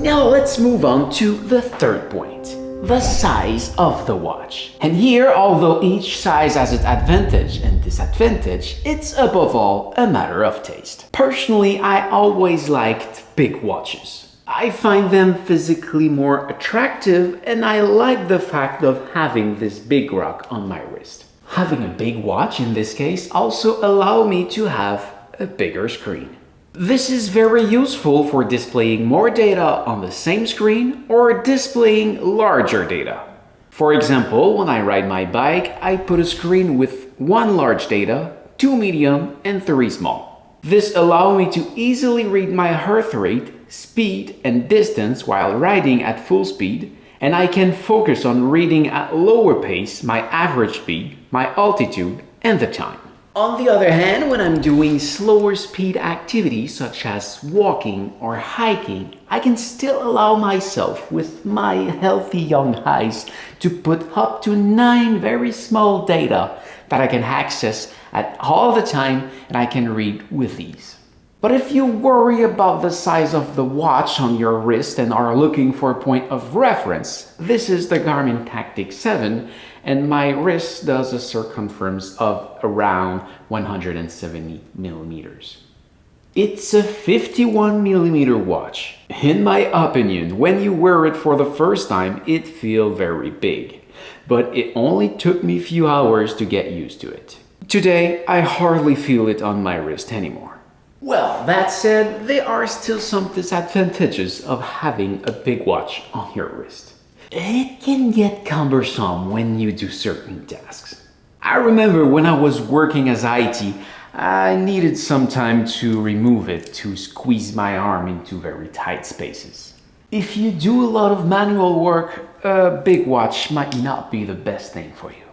Now let's move on to the third point, the size of the watch. And here, although each size has its advantage and disadvantage, it's above all a matter of taste. Personally, I always liked big watches. I find them physically more attractive, and I like the fact of having this big rock on my wrist. Having a big watch in this case also allows me to have a bigger screen. This is very useful for displaying more data on the same screen or displaying larger data. For example, when I ride my bike, I put a screen with 1 large data, 2 medium and 3 small. This allows me to easily read my heart rate, speed and distance while riding at full speed, and I can focus on reading at lower pace my average speed, my altitude and the time. On the other hand, when I'm doing slower speed activities such as walking or hiking, I can still allow myself with my healthy young eyes to put up to 9 very small data that I can access at all the time and I can read with ease. But if you worry about the size of the watch on your wrist and are looking for a point of reference, this is the Garmin Tactic 7 and my wrist does a circumference of around 170 millimeters. It's a 51 millimeter watch. In my opinion, when you wear it for the first time, it feels very big, but it only took me a few hours to get used to it. Today, I hardly feel it on my wrist anymore. Well, that said, there are still some disadvantages of having a big watch on your wrist. It can get cumbersome when you do certain tasks. I remember when I was working as IT, I needed some time to remove it to squeeze my arm into very tight spaces. If you do a lot of manual work, a big watch might not be the best thing for you.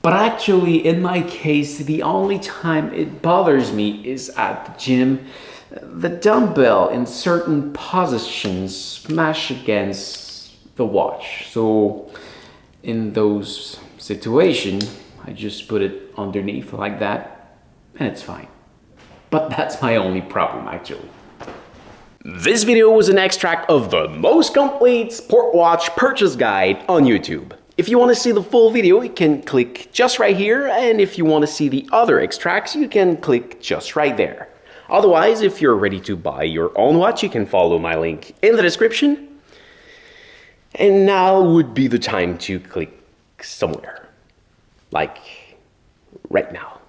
But actually, in my case, the only time it bothers me is at the gym. The dumbbell in certain positions smash against the watch. So in those situations, I just put it underneath like that and it's fine. But that's my only problem actually. This video was an extract of the most complete sport watch purchase guide on YouTube. If you want to see the full video, you can click just right here, and if you want to see the other extracts, you can click just right there. Otherwise, if you're ready to buy your own watch, you can follow my link in the description. And now would be the time to click somewhere, like right now.